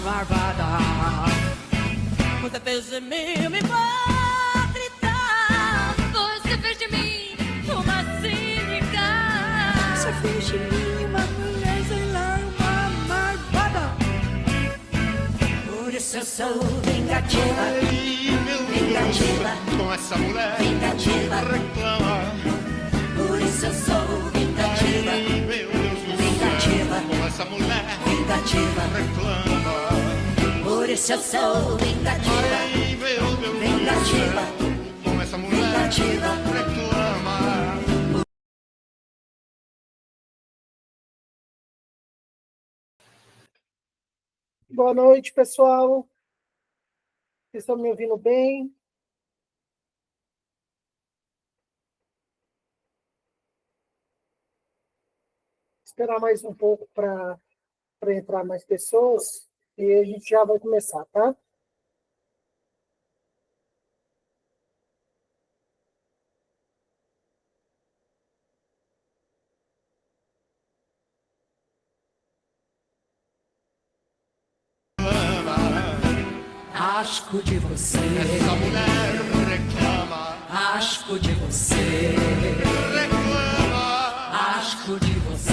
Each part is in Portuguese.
marvada. Você fez de mim uma hipócrita. Você fez de mim uma cínica. Você fez de mim uma mulher, sei lá, uma marvada. Por isso eu sou vingativa. Vingativa. Com essa mulher Vingativa. reclama. Por isso eu sou vingativa. Ai, meu Deus do Vingativa. céu. Com essa mulher Vingativa. reclama. Por isso eu sou vingativa. Ai, meu Deus Vingativa. do céu. Com essa mulher Vingativa. reclama. Boa noite, pessoal. Vocês estão me ouvindo bem? Esperar mais um pouco para entrar mais pessoas e a gente já vai começar, tá? Asco de você. Essa mulher reclama. Asco de você. Reclama. Asco de você.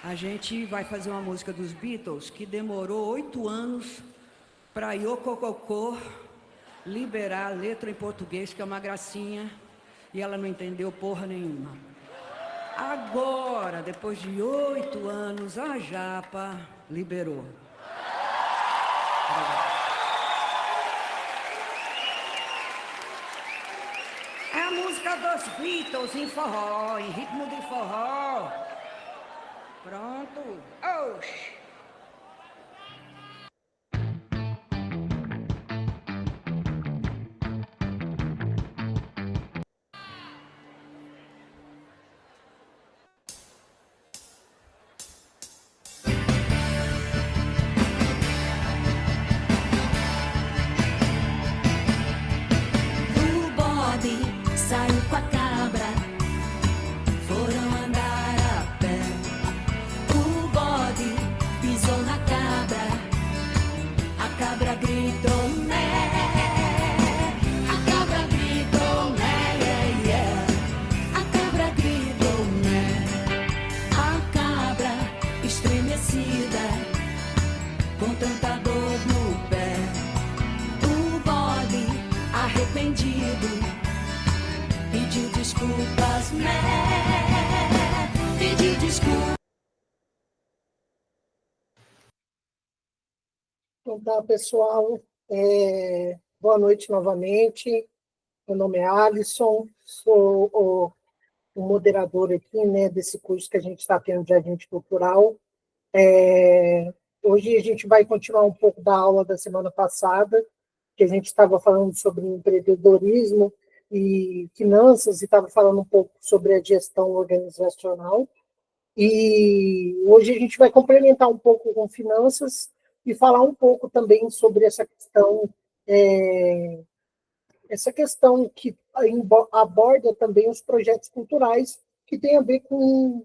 A gente vai fazer uma música dos Beatles que demorou 8 anos para Yoko Koko liberar a letra em português, que é uma gracinha, e ela não entendeu porra nenhuma. Agora, depois de 8 anos, a Japa liberou. É a música dos Beatles em forró, em ritmo de forró. Pronto. Oxi. O bode saiu com a cabra, foram andar a pé. O bode pisou na cabra, a cabra gritou né. A cabra gritou né, yeah, yeah. A cabra gritou né. A cabra estremecida, com tanta dor no pé. O bode arrependido pediu desculpas, né? Pediu desculpas. Então tá, pessoal. Boa noite novamente. Meu nome é Alisson, sou o moderador aqui, né, desse curso que a gente está tendo de agente cultural. Hoje a gente vai continuar um pouco da aula da semana passada, que a gente estava falando sobre empreendedorismo e finanças, e estava falando um pouco sobre a gestão organizacional. E hoje a gente vai complementar um pouco com finanças e falar um pouco também sobre essa questão que aborda também os projetos culturais, que tem a ver com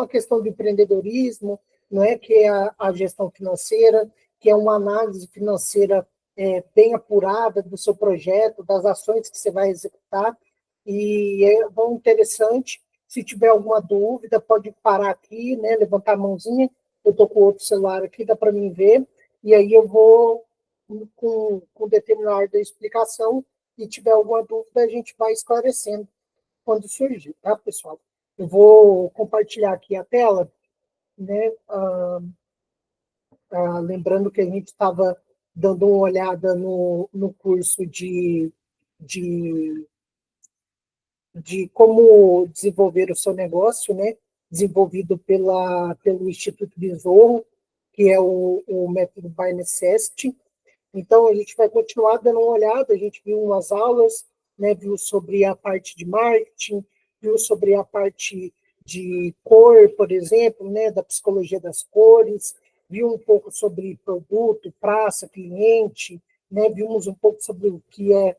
a questão do empreendedorismo, não é? Que é a gestão financeira, que é uma análise financeira bem apurada do seu projeto, das ações que você vai executar, e é bom, interessante. Se tiver alguma dúvida, pode parar aqui, né, levantar a mãozinha, eu estou com outro celular aqui, dá para mim ver, e aí eu vou, com determinada da explicação, e tiver alguma dúvida, a gente vai esclarecendo quando surgir, tá, pessoal? Eu vou compartilhar aqui a tela, né, lembrando que a gente estava dando uma olhada no curso de como desenvolver o seu negócio, né? Desenvolvido pelo Instituto Besouro, que é o método By Necessity. Então, a gente vai continuar dando uma olhada, a gente viu umas aulas, né? Viu sobre a parte de marketing, viu sobre a parte de cor, por exemplo, né? Da psicologia das cores, viu um pouco sobre produto, praça, cliente, né? Vimos um pouco sobre o que é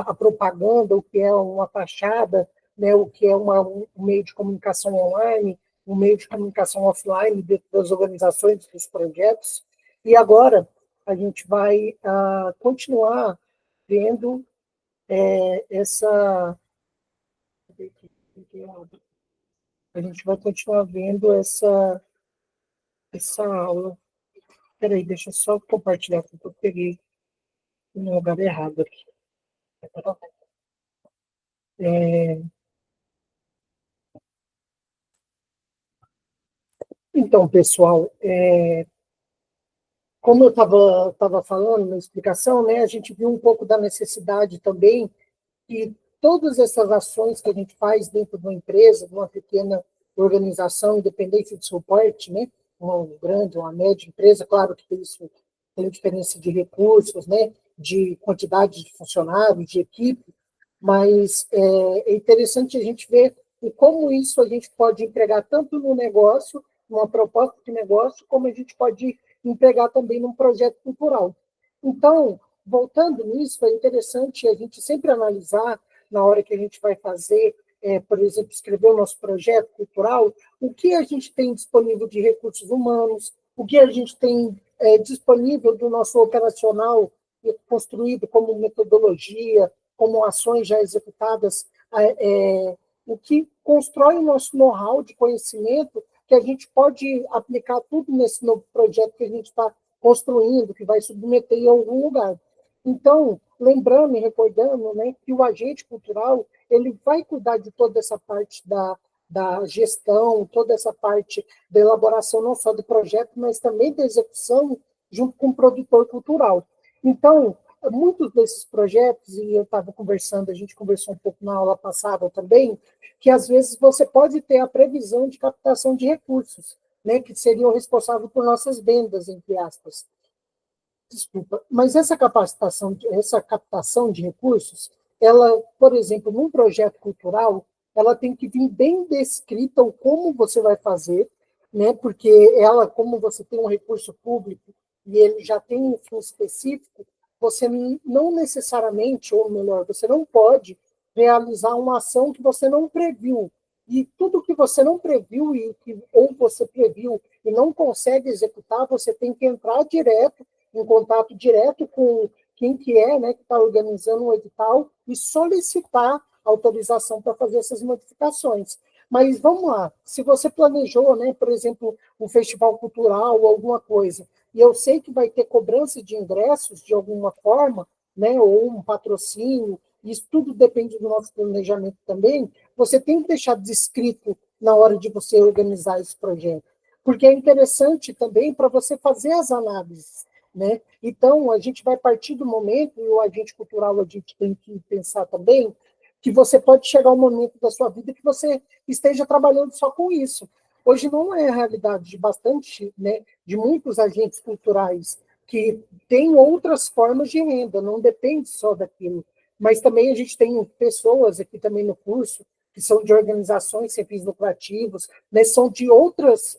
a propaganda, o que é uma fachada, né? O que é um meio de comunicação online, um meio de comunicação offline dentro das organizações, dos projetos. E agora a gente vai continuar vendo essa... A gente vai continuar vendo essa aula. Espera aí, deixa eu só compartilhar, porque eu peguei no lugar errado aqui. Então, pessoal, como eu estava falando na explicação, né, a gente viu um pouco da necessidade também que todas essas ações que a gente faz dentro de uma empresa, de uma pequena organização, independente de seu porte, né, uma grande, uma média empresa, claro que isso tem diferença de recursos, né, de quantidade de funcionários, de equipe, mas é interessante a gente ver e como isso a gente pode empregar tanto no negócio, numa proposta de negócio, como a gente pode empregar também num projeto cultural. Então, voltando nisso, é interessante a gente sempre analisar, na hora que a gente vai fazer, por exemplo, escrever o nosso projeto cultural, o que a gente tem disponível de recursos humanos, o que a gente tem disponível do nosso operacional construído como metodologia, como ações já executadas, o que constrói o nosso know-how de conhecimento que a gente pode aplicar tudo nesse novo projeto que a gente está construindo, que vai submeter em algum lugar. Então, lembrando e recordando, né, que o agente cultural ele vai cuidar de toda essa parte da gestão, toda essa parte da elaboração não só do projeto, mas também da execução junto com o produtor cultural. Então, muitos desses projetos, e eu estava conversando, a gente conversou um pouco na aula passada também, que às vezes você pode ter a previsão de captação de recursos, né, que seriam responsáveis por nossas vendas, entre aspas. Desculpa, mas essa captação de recursos, ela, por exemplo, num projeto cultural, ela tem que vir bem descrita o como você vai fazer, né? Porque ela, como você tem um recurso público e ele já tem um fim específico, você não necessariamente, ou melhor, você não pode realizar uma ação que você não previu. E tudo que você não previu, ou você previu e não consegue executar, você tem que entrar direto, em contato direto com quem que é, né, que está organizando o edital, e solicitar autorização para fazer essas modificações. Mas vamos lá, se você planejou, né, por exemplo, um festival cultural ou alguma coisa, e eu sei que vai ter cobrança de ingressos de alguma forma, né, ou um patrocínio, isso tudo depende do nosso planejamento também, você tem que deixar descrito na hora de você organizar esse projeto, porque é interessante também para você fazer as análises, né? Então, a gente vai partir do momento, e o agente cultural a gente tem que pensar também, que você pode chegar um momento da sua vida que você esteja trabalhando só com isso. Hoje não é a realidade de bastante, né, de muitos agentes culturais que têm outras formas de renda, não depende só daquilo. Mas também a gente tem pessoas aqui também no curso que são de organizações sem fins lucrativos, né, são de outros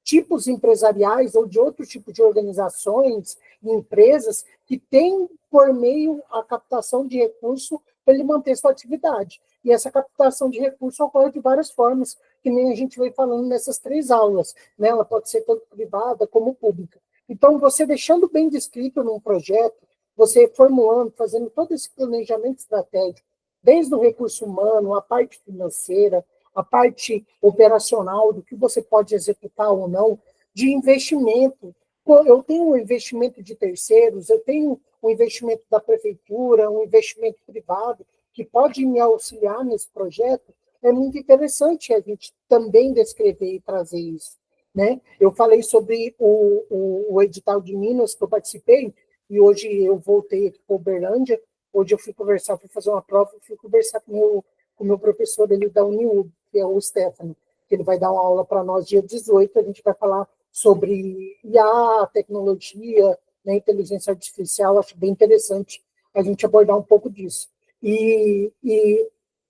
tipos empresariais ou de outro tipo de organizações e empresas que têm por meio a captação de recurso para ele manter sua atividade. E essa captação de recursos ocorre de várias formas, que nem a gente veio falando nessas 3 aulas, né? Ela pode ser tanto privada como pública. Então, você deixando bem descrito num projeto, você formulando, fazendo todo esse planejamento estratégico, desde o recurso humano, a parte financeira, a parte operacional, do que você pode executar ou não, de investimento. Eu tenho um investimento de terceiros, eu tenho um investimento da prefeitura, um investimento privado, que pode me auxiliar nesse projeto. É muito interessante a gente também descrever e trazer isso, né? Eu falei sobre o edital de Minas que eu participei, e hoje eu voltei aqui para Uberlândia, hoje eu fui fazer uma prova, e fui conversar com o meu professor ali da Uniub, que é o Stefano, que ele vai dar uma aula para nós dia 18, a gente vai falar sobre IA, tecnologia, né, inteligência artificial, acho bem interessante a gente abordar um pouco disso. E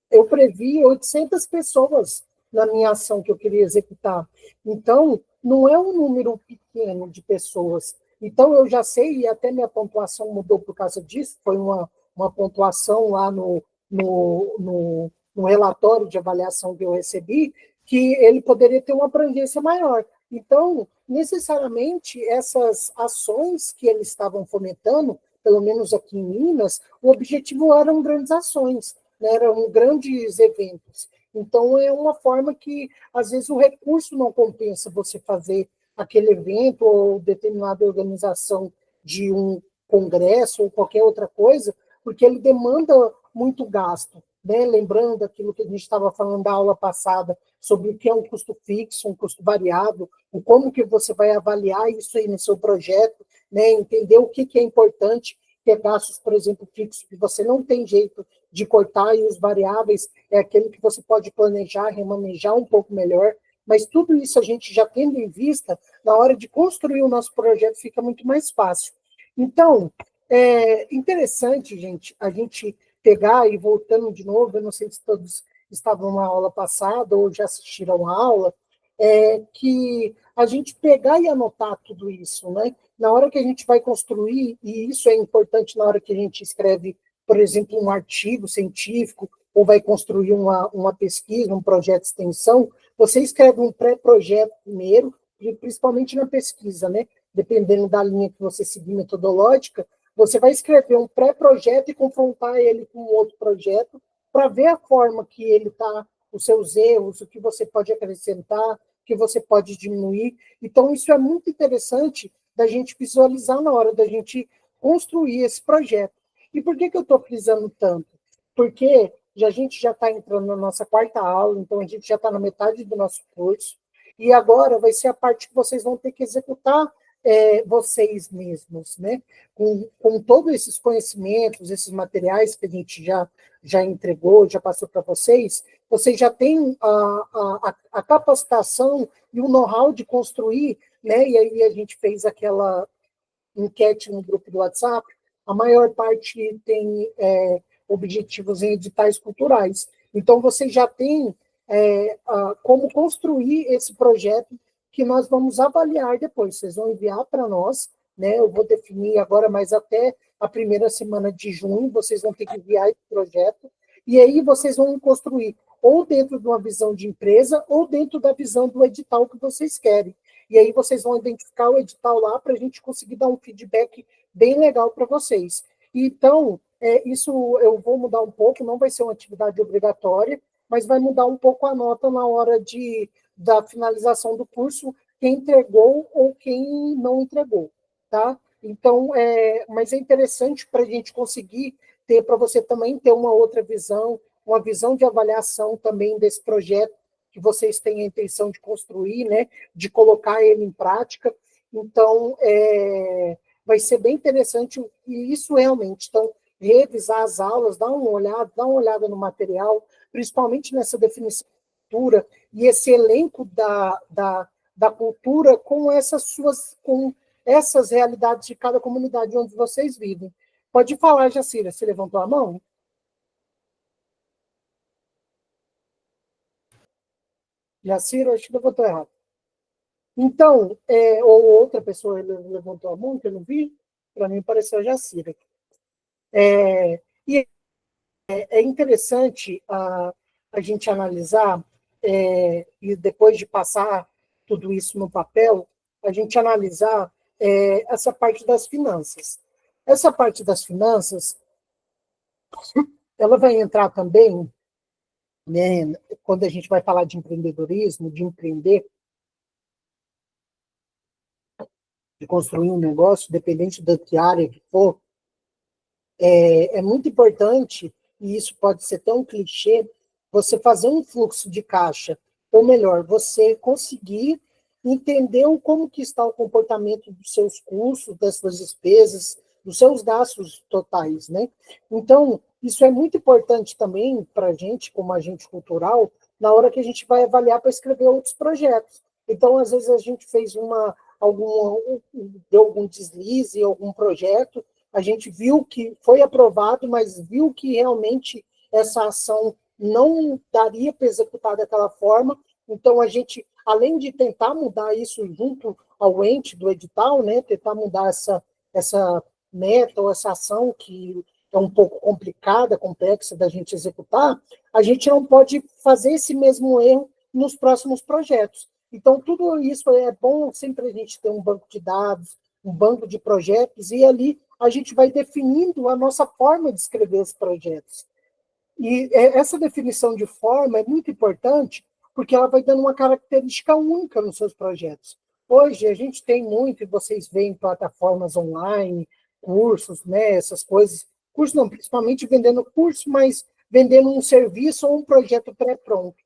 eu previ 800 pessoas na minha ação que eu queria executar. Então, não é um número pequeno de pessoas. Então, eu já sei, e até minha pontuação mudou por causa disso, foi uma pontuação lá no relatório de avaliação que eu recebi, que ele poderia ter uma abrangência maior. Então, necessariamente, essas ações que eles estavam fomentando, pelo menos aqui em Minas, o objetivo eram grandes ações, né? Eram grandes eventos. Então, é uma forma que, às vezes, o recurso não compensa você fazer aquele evento ou determinada organização de um congresso ou qualquer outra coisa, porque ele demanda muito gasto, né? Lembrando aquilo que a gente estava falando da aula passada, sobre o que é um custo fixo, um custo variável, o como que você vai avaliar isso aí no seu projeto, né? Entender o que é importante, ter gastos, por exemplo, fixos, que você não tem jeito de cortar, e os variáveis é aquele que você pode planejar, remanejar um pouco melhor, mas tudo isso a gente já tendo em vista, na hora de construir o nosso projeto fica muito mais fácil. Então, é interessante, gente, a gente pegar e voltando de novo, eu não sei se todos estavam na aula passada ou já assistiram a aula, que a gente pegar e anotar tudo isso, né? Na hora que a gente vai construir, e isso é importante na hora que a gente escreve, por exemplo, um artigo científico, ou vai construir uma pesquisa, um projeto de extensão, você escreve um pré-projeto primeiro, principalmente na pesquisa, né? Dependendo da linha que você seguir metodológica, você vai escrever um pré-projeto e confrontar ele com outro projeto para ver a forma que ele está, os seus erros, o que você pode acrescentar, o que você pode diminuir. Então, isso é muito interessante da gente visualizar na hora da gente construir esse projeto. E por que eu estou frisando tanto? Porque a gente já está entrando na nossa quarta aula, então a gente já está na metade do nosso curso, e agora vai ser a parte que vocês vão ter que executar vocês mesmos, né? Com todos esses conhecimentos, esses materiais que a gente já entregou, já passou para vocês, vocês já têm a capacitação e o know-how de construir, né? E aí a gente fez aquela enquete no grupo do WhatsApp, a maior parte tem objetivos em editais culturais. Então, vocês já têm como construir esse projeto que nós vamos avaliar depois. Vocês vão enviar para nós, né? Eu vou definir agora, mas até a primeira semana de junho, vocês vão ter que enviar esse projeto, e aí vocês vão construir ou dentro de uma visão de empresa, ou dentro da visão do edital que vocês querem. E aí vocês vão identificar o edital lá para a gente conseguir dar um feedback bem legal para vocês. Então, isso eu vou mudar um pouco, não vai ser uma atividade obrigatória, mas vai mudar um pouco a nota na hora da finalização do curso, quem entregou ou quem não entregou, tá? Então, mas é interessante para a gente conseguir ter, para você também ter uma outra visão, uma visão de avaliação também desse projeto que vocês têm a intenção de construir, né? De colocar ele em prática. Então, vai ser bem interessante, e isso realmente, então, revisar as aulas, dar uma olhada no material, principalmente nessa definição de cultura, e esse elenco da cultura com essas realidades de cada comunidade onde vocês vivem. Pode falar, Jacira, você levantou a mão? Jacira, acho que levantou errado. Então, ou outra pessoa levantou a mão, que eu não vi, para mim pareceu a Jacira. E é interessante a gente analisar, e depois de passar tudo isso no papel, a gente analisar essa parte das finanças. Essa parte das finanças, ela vai entrar também, né, quando a gente vai falar de empreendedorismo, de empreender, de construir um negócio, dependente da que área que for, é muito importante, e isso pode ser tão clichê, você fazer um fluxo de caixa, ou melhor, você conseguir entender como que está o comportamento dos seus custos, das suas despesas, dos seus gastos totais, né? Então, isso é muito importante também para a gente, como agente cultural, na hora que a gente vai avaliar para escrever outros projetos. Então, às vezes, a gente fez deu algum deslize, algum projeto, a gente viu que foi aprovado, mas viu que realmente essa ação não daria para executar daquela forma, Então, a gente, além de tentar mudar isso junto ao ente do edital, né, tentar mudar essa meta ou essa ação que é um pouco complicada, complexa da gente executar, a gente não pode fazer esse mesmo erro nos próximos projetos. Então, tudo isso é bom sempre a gente ter um banco de dados, um banco de projetos, e ali a gente vai definindo a nossa forma de escrever os projetos. E essa definição de forma é muito importante, porque ela vai dando uma característica única nos seus projetos. Hoje, a gente tem muito, e vocês veem plataformas online, cursos, né, essas coisas. Curso não, principalmente vendendo curso, mas vendendo um serviço ou um projeto pré-pronto.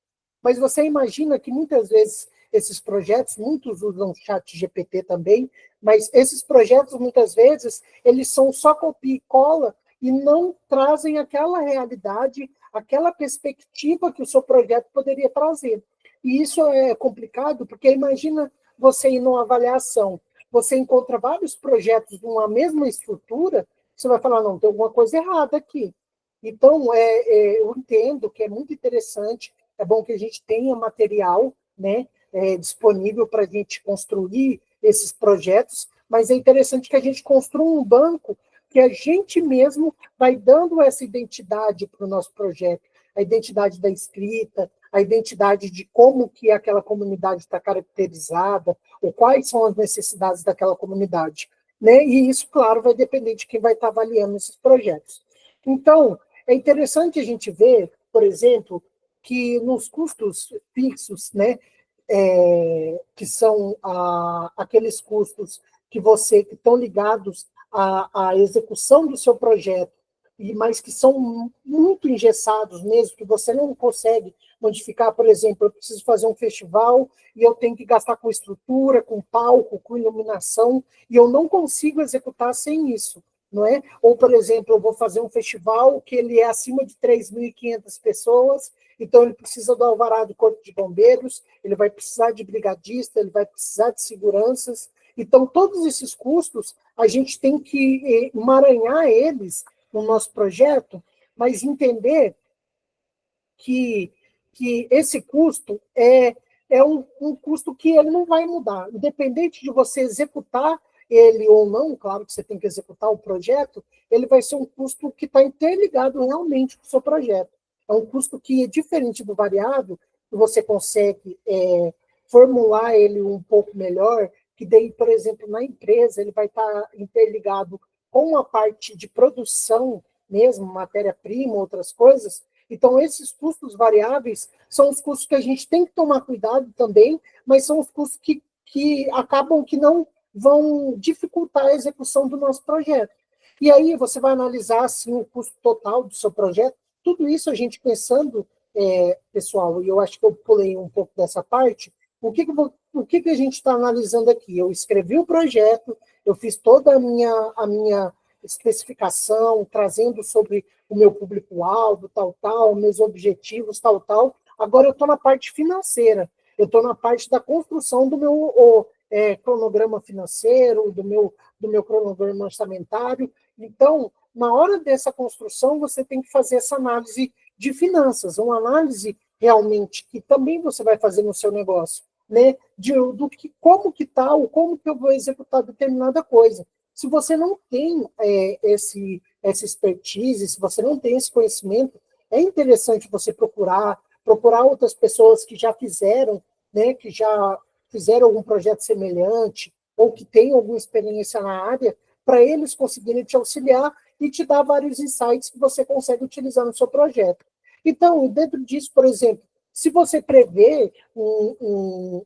Mas você imagina que muitas vezes esses projetos, muitos usam chat GPT também, mas esses projetos, muitas vezes, eles são só copia e cola e não trazem aquela realidade, aquela perspectiva que o seu projeto poderia trazer. E isso é complicado, porque imagina você ir numa avaliação, você encontra vários projetos numa mesma estrutura, você vai falar, não, tem alguma coisa errada aqui. Então, eu entendo que é muito interessante, é bom que a gente tenha material, né, disponível para a gente construir esses projetos, mas é interessante que a gente construa um banco que a gente mesmo vai dando essa identidade para o nosso projeto, a identidade da escrita, a identidade de como que aquela comunidade está caracterizada, ou quais são as necessidades daquela comunidade. Né? E isso, claro, vai depender de quem vai estar avaliando esses projetos. Então, é interessante a gente ver, por exemplo, que nos custos fixos, né, que são aqueles custos que estão ligados à execução do seu projeto, mas que são muito engessados mesmo, que você não consegue modificar. Por exemplo, eu preciso fazer um festival e eu tenho que gastar com estrutura, com palco, com iluminação, e eu não consigo executar sem isso. Não é? Ou, por exemplo, eu vou fazer um festival que ele é acima de 3.500 pessoas, então ele precisa do alvará do Corpo de Bombeiros, ele vai precisar de brigadista, ele vai precisar de seguranças. Então, todos esses custos, a gente tem que emaranhar eles no nosso projeto, mas entender que esse custo é um custo que ele não vai mudar. Independente de você executar ele ou não, claro que você tem que executar o projeto, ele vai ser um custo que está interligado realmente com o seu projeto. É um custo que é diferente do variável, que você consegue formular ele um pouco melhor, que daí, por exemplo, na empresa, ele vai estar interligado com a parte de produção mesmo, matéria-prima, outras coisas. Então, esses custos variáveis são os custos que a gente tem que tomar cuidado também, mas são os custos que acabam que não vão dificultar a execução do nosso projeto. E aí você vai analisar assim, o custo total do seu projeto. Tudo isso a gente pensando, pessoal, e eu acho que eu pulei um pouco dessa parte, o que a gente está analisando aqui? Eu escrevi o projeto, eu fiz toda a minha especificação, trazendo sobre o meu público-alvo, tal, meus objetivos, tal. Agora eu estou na parte financeira, eu estou na parte da construção do meu cronograma financeiro, do meu cronograma orçamentário. Então, na hora dessa construção, você tem que fazer essa análise de finanças, uma análise realmente que também você vai fazer no seu negócio, né? Como que está, ou como que eu vou executar determinada coisa. Se você não tem essa expertise, se você não tem esse conhecimento, é interessante você procurar outras pessoas que já fizeram, né, que já fizeram algum projeto semelhante, ou que têm alguma experiência na área, para eles conseguirem te auxiliar e te dar vários insights que você consegue utilizar no seu projeto. Então, dentro disso, por exemplo, se você prevê um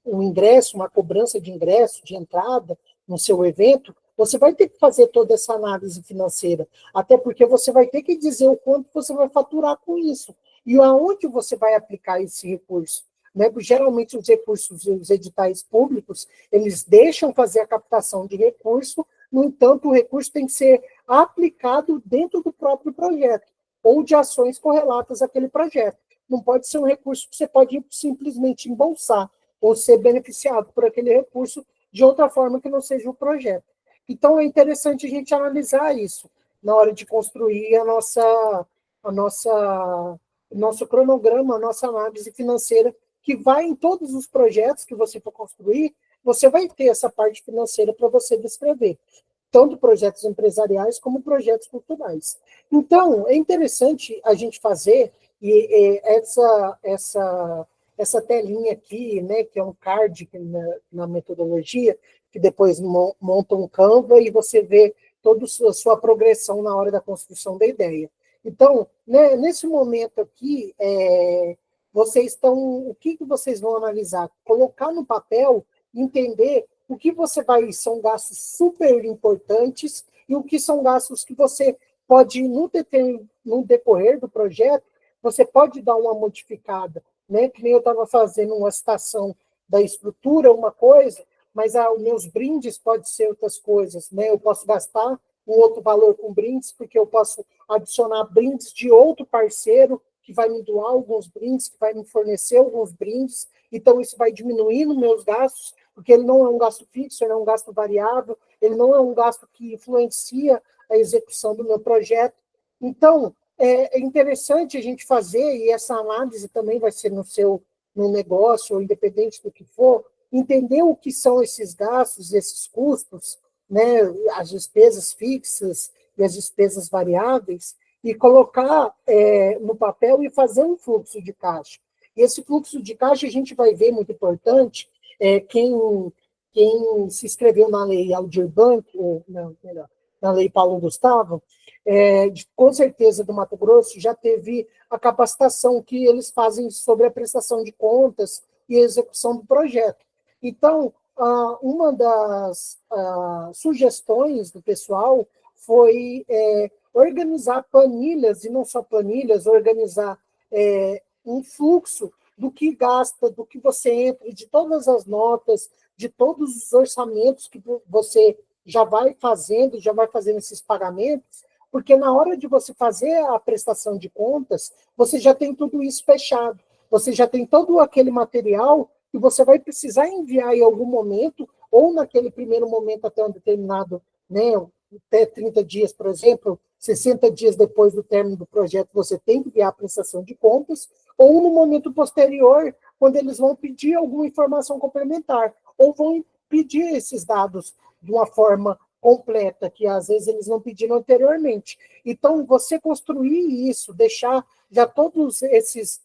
ingresso, uma cobrança de ingresso, de entrada no seu evento, você vai ter que fazer toda essa análise financeira, até porque você vai ter que dizer o quanto você vai faturar com isso, e aonde você vai aplicar esse recurso. Né? Geralmente, os recursos, os editais públicos, eles deixam fazer a captação de recurso, no entanto, o recurso tem que ser aplicado dentro do próprio projeto, ou de ações correlatas àquele projeto. Não pode ser um recurso que você pode simplesmente embolsar, ou ser beneficiado por aquele recurso de outra forma que não seja o projeto. Então, é interessante a gente analisar isso na hora de construir o nosso cronograma, a nossa análise financeira que vai em todos os projetos que você for construir, você vai ter essa parte financeira para você descrever, tanto projetos empresariais como projetos culturais. Então, é interessante a gente fazer essa telinha aqui, né, que é um card na metodologia, que depois monta um Canva e você vê toda a sua progressão na hora da construção da ideia. Então, né, nesse momento aqui, o que vocês vão analisar? Colocar no papel, entender o que são gastos super importantes e o que são gastos que você pode, no decorrer do projeto, você pode dar uma modificada, né? Que nem eu estava fazendo uma citação da estrutura, uma coisa, mas os meus brindes podem ser outras coisas, né? Eu posso gastar um outro valor com brindes, porque eu posso adicionar brindes de outro parceiro que vai me doar alguns brindes, que vai me fornecer alguns brindes, então isso vai diminuindo meus gastos, porque ele não é um gasto fixo, ele é um gasto variável, ele não é um gasto que influencia a execução do meu projeto. Então, é interessante a gente fazer, e essa análise também vai ser no negócio, ou independente do que for, entender o que são esses gastos, esses custos, né, as despesas fixas e as despesas variáveis, e colocar no papel e fazer um fluxo de caixa. E esse fluxo de caixa a gente vai ver, muito importante, quem se inscreveu na lei Aldir Blanc, ou não, melhor, na lei Paulo Gustavo, com certeza do Mato Grosso, já teve a capacitação que eles fazem sobre a prestação de contas e execução do projeto. Então, uma das sugestões do pessoal foi organizar planilhas, e não só planilhas, organizar um fluxo do que gasta, do que você entra, de todas as notas, de todos os orçamentos que você já vai fazendo esses pagamentos, porque na hora de você fazer a prestação de contas, você já tem tudo isso fechado, você já tem todo aquele material que você vai precisar enviar em algum momento, ou naquele primeiro momento até um determinado, né, até 30 dias, por exemplo, 60 dias depois do término do projeto, você tem que enviar a prestação de contas, ou no momento posterior, quando eles vão pedir alguma informação complementar, ou vão pedir esses dados de uma forma completa, que às vezes eles não pediram anteriormente. Então, você construir isso, deixar já todos esses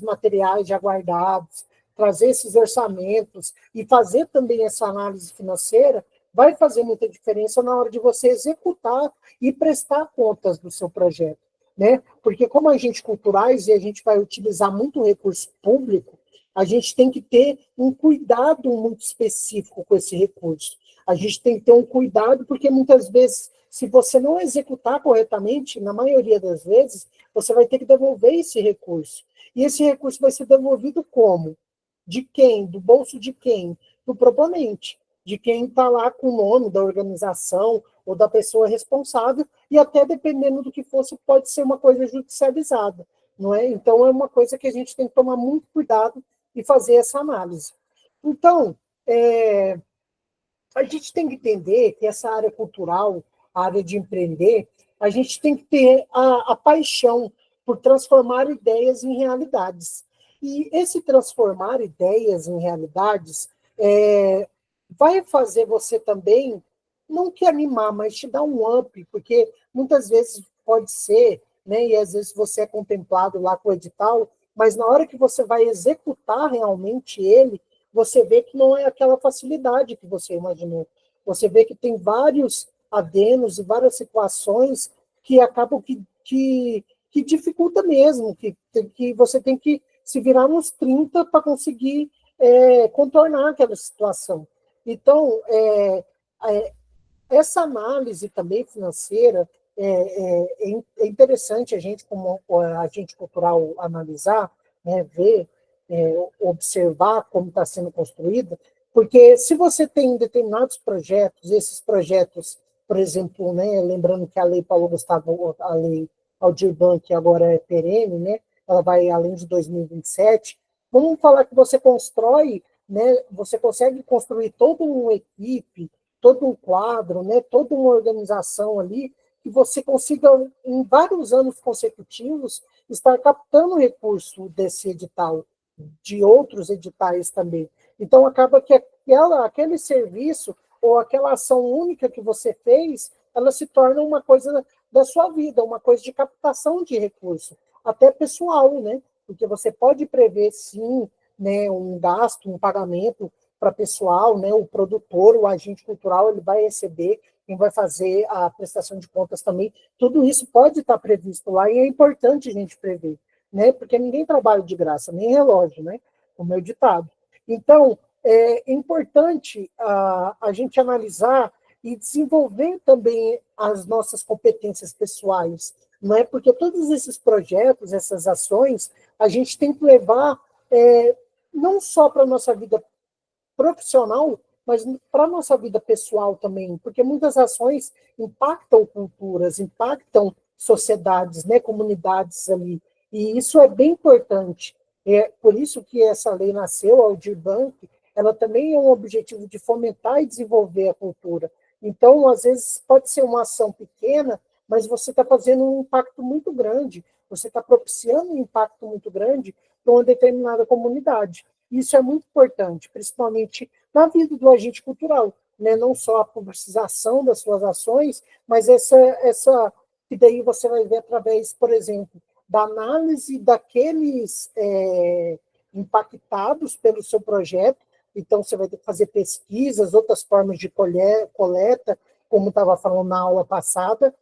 materiais já guardados, trazer esses orçamentos e fazer também essa análise financeira, vai fazer muita diferença na hora de você executar e prestar contas do seu projeto, né? Porque como agentes culturais e a gente vai utilizar muito recurso público, a gente tem que ter um cuidado muito específico com esse recurso. A gente tem que ter um cuidado, porque muitas vezes, se você não executar corretamente, na maioria das vezes, você vai ter que devolver esse recurso. E esse recurso vai ser devolvido como? De quem? Do bolso de quem? Do proponente, de quem está lá com o nome da organização ou da pessoa responsável, e até dependendo do que fosse, pode ser uma coisa judicializada, não é? Então, é uma coisa que a gente tem que tomar muito cuidado e fazer essa análise. Então, a gente tem que entender que essa área cultural, a área de empreender, a gente tem que ter a paixão por transformar ideias em realidades. E esse transformar ideias em realidades vai fazer você também, não que animar, mas te dar um up, porque muitas vezes pode ser, né, e às vezes você é contemplado lá com o edital, mas na hora que você vai executar realmente ele, você vê que não é aquela facilidade que você imaginou. Você vê que tem vários adenos e várias situações que acabam que dificulta mesmo, que você tem que se virar nos 30 para conseguir contornar aquela situação. Então, essa análise também financeira é interessante a gente, como agente cultural, analisar, né, ver, observar como está sendo construída, porque se você tem determinados projetos, esses projetos, por exemplo, né, lembrando que a lei Paulo Gustavo, a lei Aldir Blanc agora é perene, né, ela vai além de 2027, vamos falar que você constrói, né, você consegue construir toda uma equipe, todo um quadro, né, toda uma organização ali, que você consiga, em vários anos consecutivos, estar captando recurso desse edital, de outros editais também. Então, acaba que aquele serviço ou aquela ação única que você fez, ela se torna uma coisa da sua vida, uma coisa de captação de recurso, até pessoal, né? Porque você pode prever, sim, né, um gasto, um pagamento para pessoal, né? O produtor, o agente cultural, ele vai receber, quem vai fazer a prestação de contas também, tudo isso pode estar previsto lá e é importante a gente prever, né? Porque ninguém trabalha de graça, nem relógio, né? Como é o ditado. Então, é importante a gente analisar e desenvolver também as nossas competências pessoais, não é? Porque todos esses projetos, essas ações, a gente tem que levar não só para a nossa vida profissional, mas para a nossa vida pessoal também, porque muitas ações impactam culturas, impactam sociedades, né, comunidades ali, e isso é bem importante. É por isso que essa lei nasceu, a Aldir Blanc, ela também é um objetivo de fomentar e desenvolver a cultura. Então, às vezes, pode ser uma ação pequena, mas você está fazendo um impacto muito grande, você está propiciando um impacto muito grande para uma determinada comunidade. Isso é muito importante, principalmente na vida do agente cultural, né? Não só a publicização das suas ações, mas essa que daí você vai ver através, por exemplo, da análise daqueles impactados pelo seu projeto. Então, você vai ter que fazer pesquisas, outras formas de coleta, como estava falando na aula passada,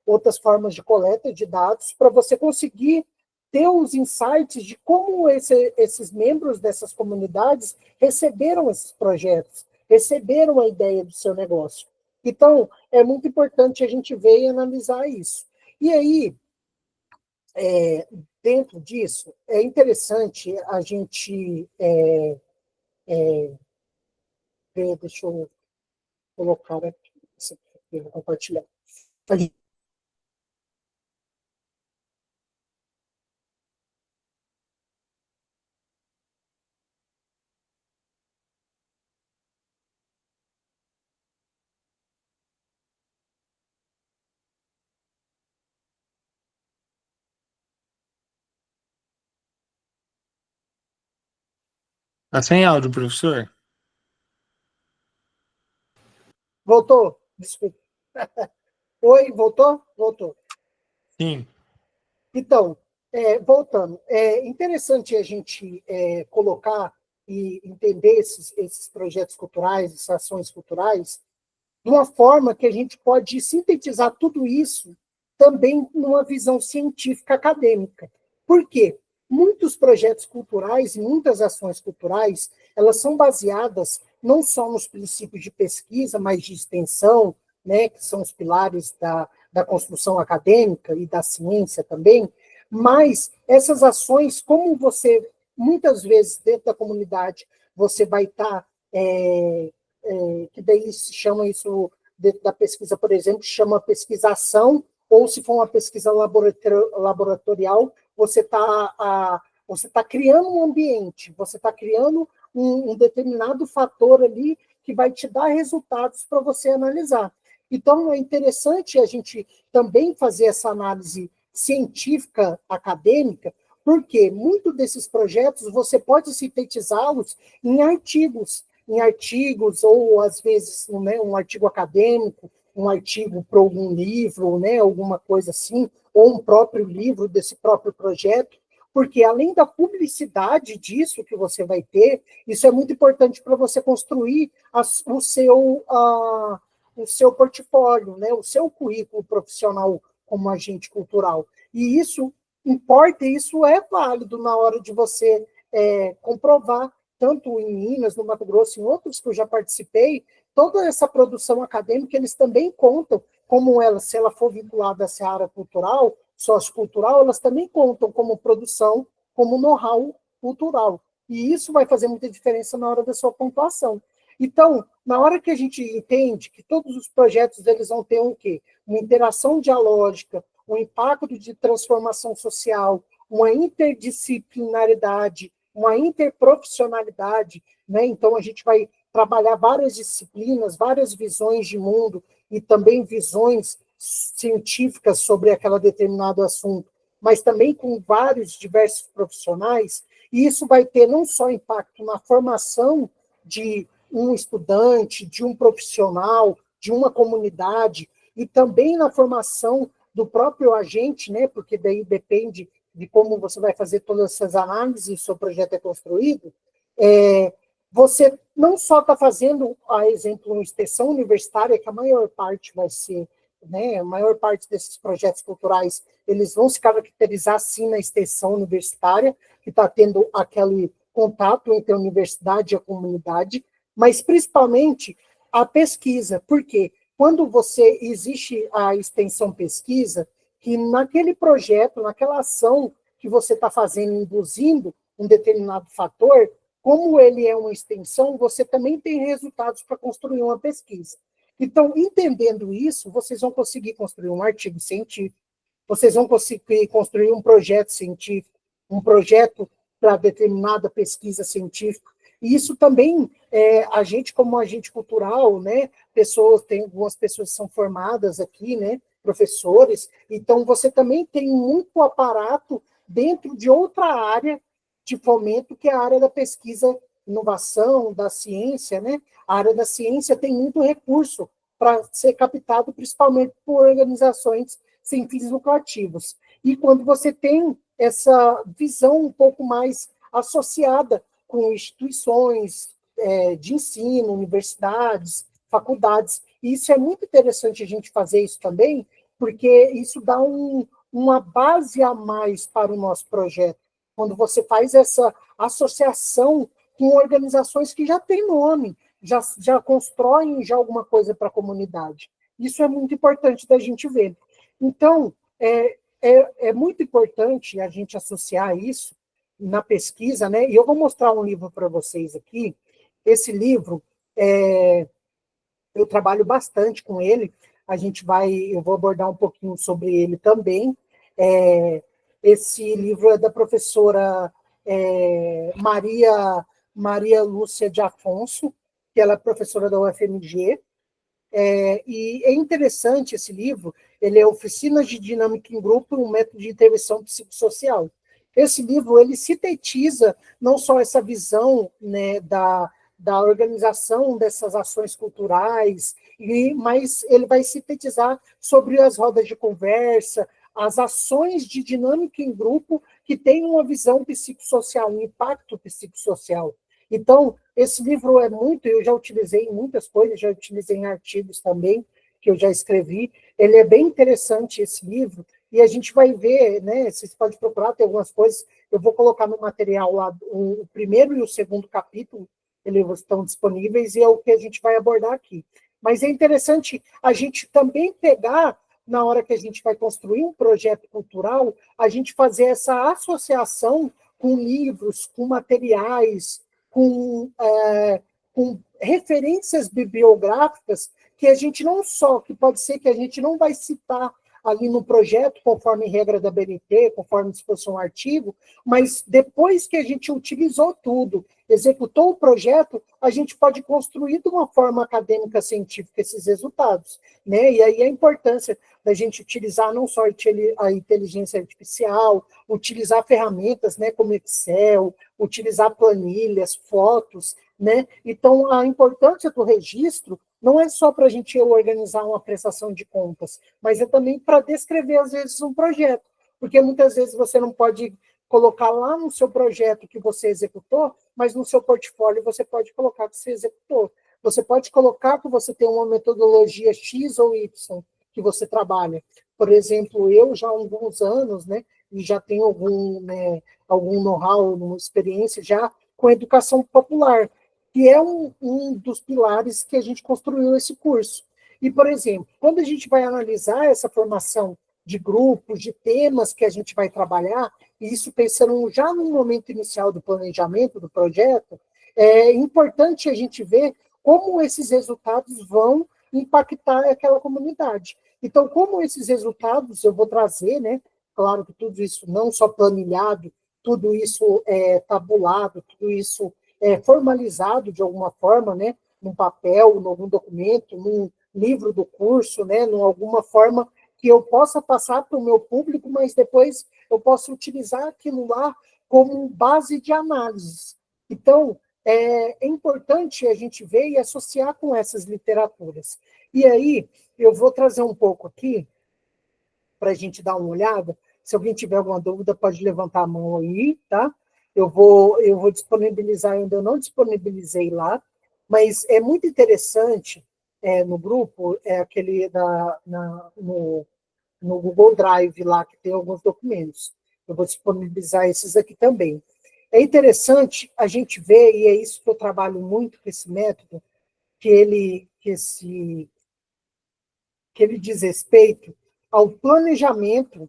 outras formas de coleta de dados, para você conseguir ter os insights de como esses membros dessas comunidades receberam esses projetos, receberam a ideia do seu negócio. Então, é muito importante a gente ver e analisar isso. E aí, dentro disso, é interessante a gente ver, deixa eu colocar aqui, vou compartilhar. Ali. Tá sem áudio, professor? Voltou? Desculpa. Oi, voltou? Voltou. Sim. Então, voltando, é interessante a gente colocar e entender esses projetos culturais, essas ações culturais, de uma forma que a gente pode sintetizar tudo isso também numa visão científica acadêmica. Por quê? Muitos projetos culturais e muitas ações culturais, elas são baseadas não só nos princípios de pesquisa, mas de extensão, né, que são os pilares da construção acadêmica e da ciência também, mas essas ações, como você, muitas vezes, dentro da comunidade, você vai estar, que daí se chama isso, dentro da pesquisa, por exemplo, chama pesquisação, ou se for uma pesquisa laboratorial, você está criando um ambiente, você está criando um determinado fator ali que vai te dar resultados para você analisar. Então, é interessante a gente também fazer essa análise científica, acadêmica, porque muitos desses projetos você pode sintetizá-los em artigos, ou às vezes, né, um artigo acadêmico, um artigo para algum livro, né, alguma coisa assim, ou um próprio livro desse próprio projeto, porque além da publicidade disso que você vai ter, isso é muito importante para você construir o seu portfólio, né, o seu currículo profissional como agente cultural. E isso importa, e isso é válido na hora de você comprovar, tanto em Minas, no Mato Grosso, em outros que eu já participei, toda essa produção acadêmica, eles também contam, como ela, se ela for vinculada à seara cultural, sociocultural, elas também contam como produção, como know-how cultural. E isso vai fazer muita diferença na hora da sua pontuação. Então, na hora que a gente entende que todos os projetos eles vão ter um quê? Uma interação dialógica, um impacto de transformação social, uma interdisciplinaridade, uma interprofissionalidade, né? Então, a gente vai trabalhar várias disciplinas, várias visões de mundo e também visões científicas sobre aquele determinado assunto. mas também com vários diversos profissionais, e isso vai ter não só impacto na formação de um estudante, de um profissional, de uma comunidade, e também na formação do próprio agente, né? Porque daí depende de como você vai fazer todas essas análises e o seu projeto é construído, você não só está fazendo, a exemplo, uma extensão universitária, que a maior parte vai ser, né, a maior parte desses projetos culturais, eles vão se caracterizar, sim, na extensão universitária, que está tendo aquele contato entre a universidade e a comunidade, mas principalmente a pesquisa, porque quando existe a extensão pesquisa, que naquele projeto, naquela ação que você está fazendo, induzindo um determinado fator, como ele é uma extensão, você também tem resultados para construir uma pesquisa. Então, entendendo isso, vocês vão conseguir construir um artigo científico, vocês vão conseguir construir um projeto científico, um projeto para determinada pesquisa científica. E isso também, a gente como agente cultural, né, tem algumas pessoas que são formadas aqui, né, professores, então você também tem muito aparato dentro de outra área de fomento, que é a área da pesquisa, inovação, da ciência, né? A área da ciência tem muito recurso para ser captado, principalmente por organizações sem fins lucrativos. E quando você tem essa visão um pouco mais associada com instituições de ensino, universidades, faculdades, e isso é muito interessante a gente fazer isso também, porque isso dá uma base a mais para o nosso projeto. Quando você faz essa associação com organizações que já têm nome, já constroem já alguma coisa para a comunidade. Isso é muito importante da gente ver. Então, é muito importante a gente associar isso na pesquisa, né? E eu vou mostrar um livro para vocês aqui. Esse livro, eu trabalho bastante com ele, eu vou abordar um pouquinho sobre ele também. Esse livro é da professora Maria Lúcia de Afonso, que ela é professora da UFMG, e é interessante esse livro, ele é Oficinas de Dinâmica em Grupo, um método de intervenção psicossocial. Esse livro, ele sintetiza não só essa visão, né, da organização dessas ações culturais, mas ele vai sintetizar sobre as rodas de conversa, as ações de dinâmica em grupo que têm uma visão psicossocial, um impacto psicossocial. Então, esse livro eu já utilizei em muitas coisas, já utilizei em artigos também, que eu já escrevi. Ele é bem interessante, esse livro, e a gente vai ver, né, vocês podem procurar, tem algumas coisas, eu vou colocar no material lá, o primeiro e o segundo capítulo, eles estão disponíveis, e é o que a gente vai abordar aqui. Mas é interessante a gente também pegar, na hora que a gente vai construir um projeto cultural, a gente fazer essa associação com livros, com materiais, com referências bibliográficas, que a gente não só, que pode ser que a gente não vai citar ali no projeto, conforme regra da BNT, conforme se fosse um artigo, mas depois que a gente utilizou tudo, executou o projeto, a gente pode construir de uma forma acadêmica científica esses resultados, né? E aí a importância da gente utilizar não só a inteligência artificial, utilizar ferramentas, né, como Excel, utilizar planilhas, fotos, né? Então, a importância do registro não é só para a gente organizar uma prestação de contas, mas é também para descrever, às vezes, um projeto, porque muitas vezes você não pode colocar lá no seu projeto que você executou, mas no seu portfólio você pode colocar que você executou. Você pode colocar que você tem uma metodologia X ou Y que você trabalha. Por exemplo, eu já há alguns anos, né, e já tenho algum know-how, uma experiência já com educação popular, que é um dos pilares que a gente construiu esse curso. E, por exemplo, quando a gente vai analisar essa formação de grupos, de temas que a gente vai trabalhar, e isso pensando já no momento inicial do planejamento do projeto, é importante a gente ver como esses resultados vão impactar aquela comunidade. Então, como esses resultados eu vou trazer, né? Claro que tudo isso não só planilhado, tudo isso é tabulado, tudo isso é formalizado de alguma forma, né? Num papel, em algum documento, num livro do curso, né? Em alguma forma que eu possa passar para o meu público, mas depois eu posso utilizar aquilo lá como base de análise. Então, é importante a gente ver e associar com essas literaturas. E aí, eu vou trazer um pouco aqui, para a gente dar uma olhada. Se alguém tiver alguma dúvida, pode levantar a mão aí, tá? Eu vou disponibilizar, ainda não disponibilizei lá, mas é muito interessante no grupo, aquele no Google Drive lá, que tem alguns documentos. Eu vou disponibilizar esses aqui também. É interessante a gente ver, e é isso que eu trabalho muito com esse método, que ele diz respeito ao planejamento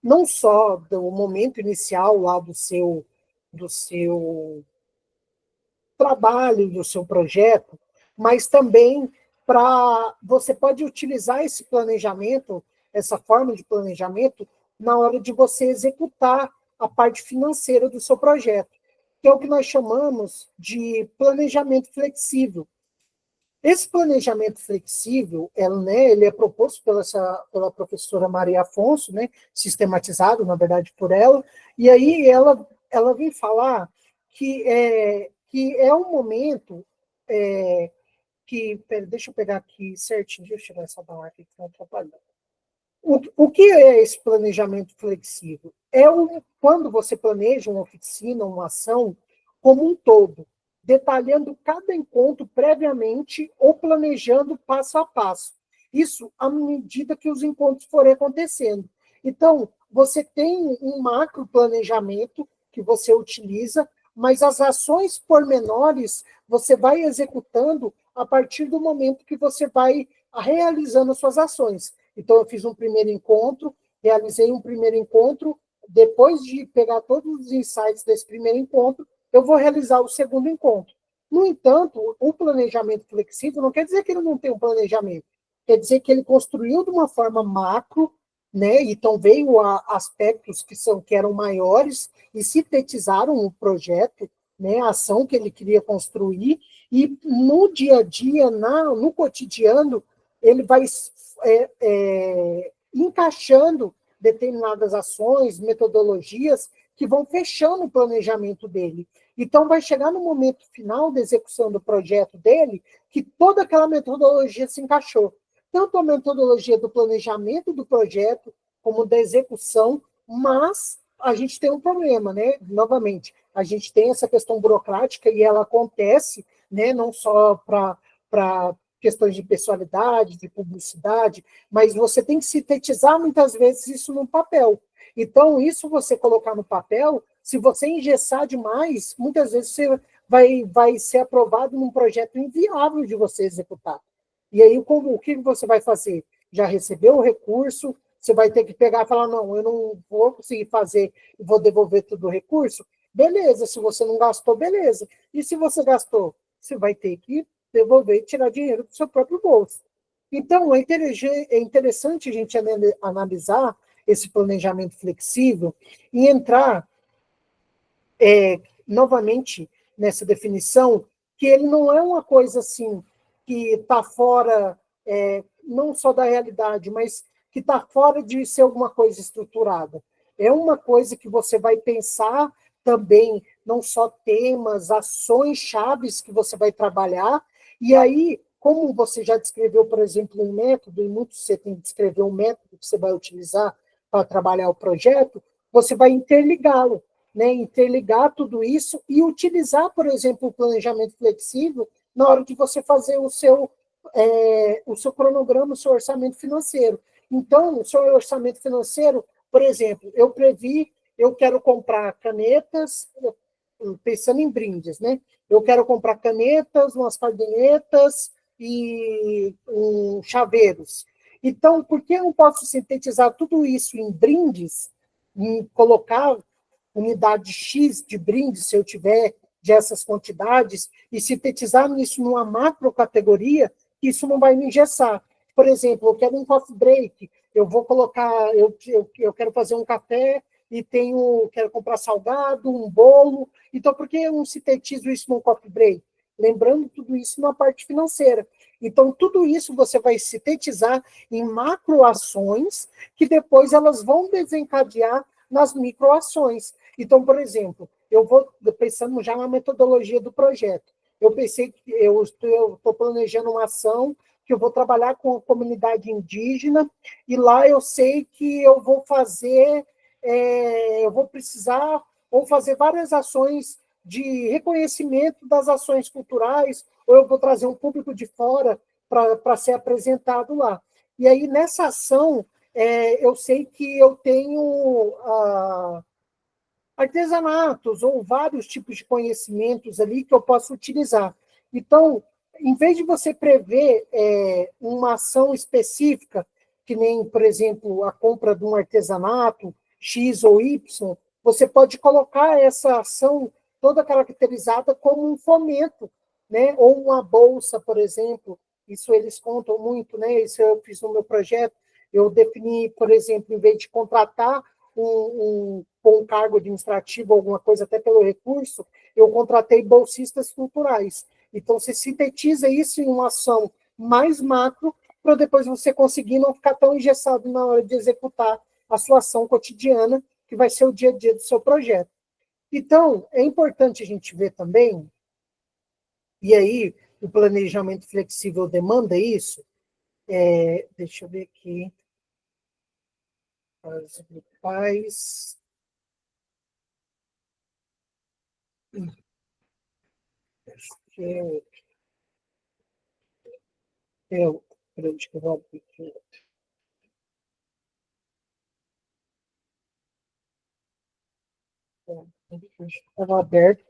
não só do momento inicial lá do seu trabalho, do seu projeto, mas também você pode utilizar esse planejamento, essa forma de planejamento, na hora de você executar a parte financeira do seu projeto, que é o que nós chamamos de planejamento flexível. Esse planejamento flexível, ele é proposto pela professora Maria Afonso, né, sistematizado, na verdade, por ela, e aí ela vem falar que é um momento deixa eu pegar aqui certinho, deixa eu tirar essa barra aqui que está atrapalhando. O que é esse planejamento flexível? Quando você planeja uma oficina, uma ação, como um todo, detalhando cada encontro previamente ou planejando passo a passo. Isso à medida que os encontros forem acontecendo. Então, você tem um macro planejamento que você utiliza, mas as ações pormenores você vai executando a partir do momento que você vai realizando as suas ações. Então, eu fiz um primeiro encontro, realizei um primeiro encontro, depois de pegar todos os insights desse primeiro encontro, eu vou realizar o segundo encontro. No entanto, o planejamento flexível não quer dizer que ele não tem um planejamento, quer dizer que ele construiu de uma forma macro, né? Então veio a aspectos que eram maiores e sintetizaram o projeto, né? A ação que ele queria construir, e no dia a dia, no cotidiano, ele vai encaixando determinadas ações, metodologias que vão fechando o planejamento dele. Então, vai chegar no momento final da execução do projeto dele que toda aquela metodologia se encaixou. Tanto a metodologia do planejamento do projeto, como da execução, mas a gente tem um problema, né? Novamente, a gente tem essa questão burocrática e ela acontece, né? Não só para questões de pessoalidade, de publicidade, mas você tem que sintetizar muitas vezes isso num papel. Então, isso você colocar no papel, se você engessar demais, muitas vezes você vai ser aprovado num projeto inviável de você executar. E aí, o que você vai fazer? Já recebeu o recurso, você vai ter que pegar e falar, não, eu não vou conseguir fazer e vou devolver todo o recurso? Beleza, se você não gastou, beleza. E se você gastou? Você vai ter que devolver e tirar dinheiro do seu próprio bolso. Então, é interessante a gente analisar esse planejamento flexível e entrar novamente nessa definição, que ele não é uma coisa assim que está fora não só da realidade, mas que está fora de ser alguma coisa estruturada. É uma coisa que você vai pensar também, não só temas, ações chaves que você vai trabalhar, e aí, como você já descreveu, por exemplo, um método, e muito você tem que descrever um método que você vai utilizar para trabalhar o projeto, você vai interligá-lo, né? Interligar tudo isso e utilizar, por exemplo, o planejamento flexível na hora de você fazer o seu cronograma, o seu orçamento financeiro. Então, o seu orçamento financeiro, por exemplo, eu quero comprar canetas, pensando em brindes, né? Eu quero comprar canetas, umas cadernetas e chaveiros. Então, por que eu não posso sintetizar tudo isso em brindes, e colocar unidade X de brindes, se eu tiver dessas quantidades, e sintetizar isso numa macro categoria, que isso não vai me engessar. Por exemplo, eu quero um coffee break, eu vou colocar, eu quero fazer um café e quero comprar salgado, um bolo. Então, por que eu não sintetizo isso num coffee break? Lembrando tudo isso na parte financeira. Então, tudo isso você vai sintetizar em macroações, que depois elas vão desencadear nas microações. Então, por exemplo, eu vou pensando já na metodologia do projeto. Eu pensei que eu estou planejando uma ação que eu vou trabalhar com a comunidade indígena, e lá eu sei que eu vou fazer, eu vou precisar ou fazer várias ações de reconhecimento das ações culturais, ou eu vou trazer um público de fora para ser apresentado lá. E aí, nessa ação, eu sei que eu tenho artesanatos ou vários tipos de conhecimentos ali que eu posso utilizar. Então, em vez de você prever uma ação específica, que nem, por exemplo, a compra de um artesanato X ou Y, você pode colocar essa ação toda caracterizada como um fomento, né? Ou uma bolsa, por exemplo. Isso eles contam muito, né? Isso eu fiz no meu projeto. Eu defini, por exemplo, em vez de contratar com um cargo administrativo, alguma coisa, até pelo recurso, eu contratei bolsistas culturais. Então, você sintetiza isso em uma ação mais macro, para depois você conseguir não ficar tão engessado na hora de executar a sua ação cotidiana, que vai ser o dia a dia do seu projeto. Então, é importante a gente ver também, e aí o planejamento flexível demanda isso, deixa eu ver aqui, as grupais. Peraí, deixa eu abrir aqui. Estava aberto.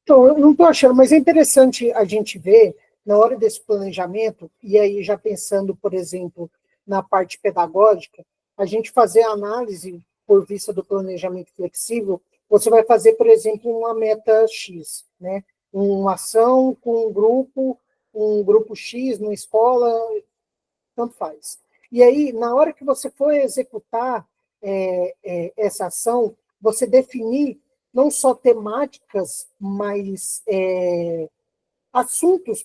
Então, eu não estou achando, mas é interessante a gente ver, na hora desse planejamento, e aí já pensando, por exemplo, na parte pedagógica, a gente fazer a análise por vista do planejamento flexível, você vai fazer, por exemplo, uma meta X, né? Uma ação com um grupo X numa escola, tanto faz. E aí, na hora que você for executar essa ação, você definir não só temáticas, mas assuntos,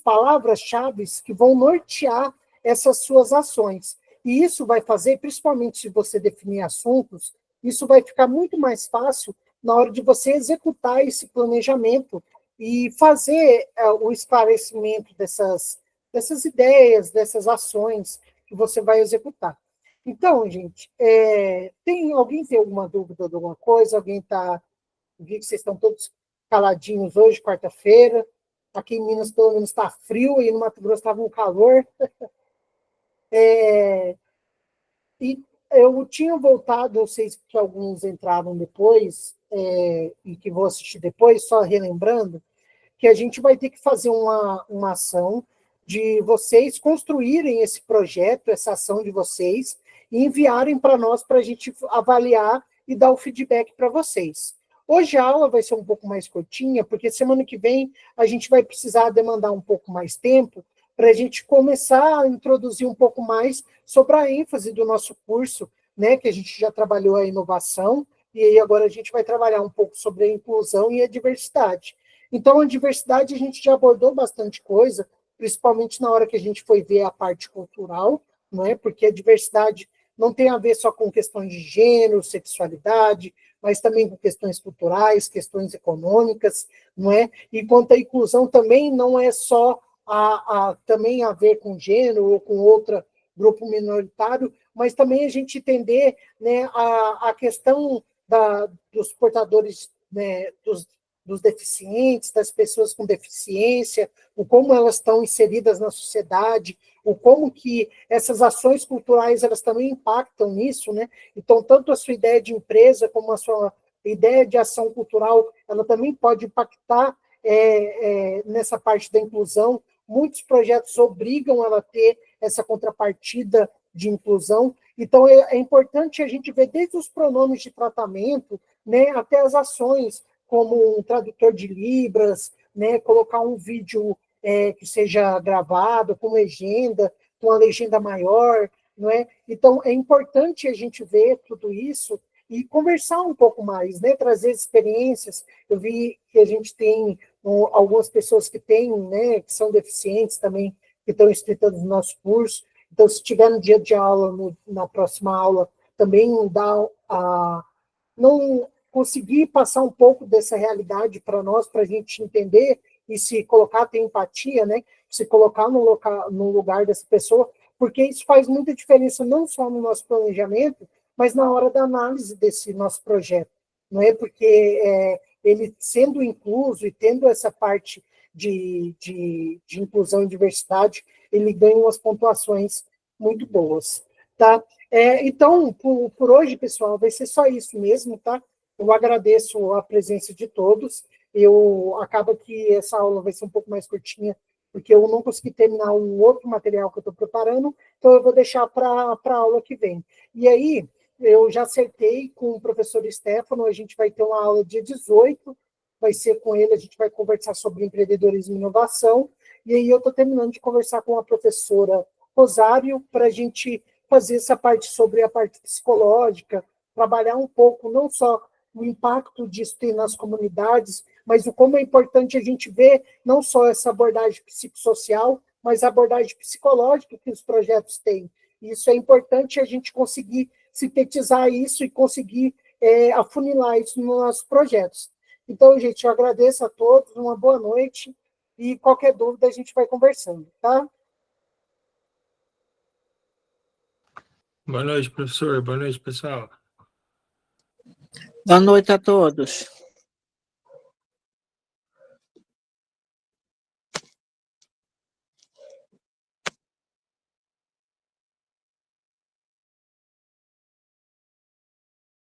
palavras-chave que vão nortear essas suas ações. E isso vai fazer, principalmente se você definir assuntos, isso vai ficar muito mais fácil na hora de você executar esse planejamento e fazer o esclarecimento dessas ideias, dessas ações que você vai executar. Então, gente, alguém tem alguma dúvida de alguma coisa? Alguém está... Vi que vocês estão todos caladinhos hoje, quarta-feira. Aqui em Minas, pelo menos, está frio, e no Mato Grosso estava um calor. E eu tinha voltado, eu sei que alguns entraram depois, e que vou assistir depois, só relembrando, que a gente vai ter que fazer uma ação de vocês construírem esse projeto, essa ação de vocês, e enviarem para nós para a gente avaliar e dar o feedback para vocês. Hoje a aula vai ser um pouco mais curtinha, porque semana que vem a gente vai precisar demandar um pouco mais tempo para a gente começar a introduzir um pouco mais sobre a ênfase do nosso curso, né, que a gente já trabalhou a inovação, e aí agora a gente vai trabalhar um pouco sobre a inclusão e a diversidade. Então, a diversidade a gente já abordou bastante coisa, principalmente na hora que a gente foi ver a parte cultural, não é? Porque a diversidade não tem a ver só com questões de gênero, sexualidade, mas também com questões culturais, questões econômicas, não é? E quanto à inclusão também não é só também a ver com gênero ou com outro grupo minoritário, mas também a gente entender, né, a questão dos portadores, né, dos deficientes, das pessoas com deficiência, o como elas estão inseridas na sociedade, o como que essas ações culturais elas também impactam nisso, né? Então, tanto a sua ideia de empresa como a sua ideia de ação cultural, ela também pode impactar nessa parte da inclusão. Muitos projetos obrigam ela a ter essa contrapartida de inclusão. Então, é importante a gente ver desde os pronomes de tratamento, né, até as ações, como um tradutor de Libras, né, colocar um vídeo que seja gravado, com legenda, com a legenda maior, não é? Então, é importante a gente ver tudo isso e conversar um pouco mais, né? Trazer experiências. Eu vi que a gente tem algumas pessoas que têm, né, que são deficientes também, que estão inscritas no nosso curso. Então, se tiver no dia de aula, na próxima aula, também não conseguir passar um pouco dessa realidade para nós, para a gente entender e se colocar, ter empatia, né? Se colocar no lugar dessa pessoa, porque isso faz muita diferença não só no nosso planejamento, mas na hora da análise desse nosso projeto, não é? Porque ele sendo incluso e tendo essa parte de inclusão e diversidade, ele ganha umas pontuações muito boas, tá? Então, por hoje, pessoal, vai ser só isso mesmo, tá? Eu agradeço a presença de todos. Acaba que essa aula vai ser um pouco mais curtinha, porque eu não consegui terminar um outro material que eu estou preparando, então eu vou deixar para a aula que vem. E aí, eu já acertei com o professor Stefano, a gente vai ter uma aula dia 18, vai ser com ele, a gente vai conversar sobre empreendedorismo e inovação, e aí eu estou terminando de conversar com a professora Rosário, para a gente fazer essa parte sobre a parte psicológica, trabalhar um pouco, não só o impacto disso tem nas comunidades, mas o como é importante a gente ver não só essa abordagem psicossocial, mas a abordagem psicológica que os projetos têm. Isso é importante a gente conseguir sintetizar isso e conseguir afunilar isso nos nossos projetos. Então, gente, eu agradeço a todos, uma boa noite, e qualquer dúvida a gente vai conversando, tá? Boa noite, professor. Boa noite, pessoal. Boa noite a todos.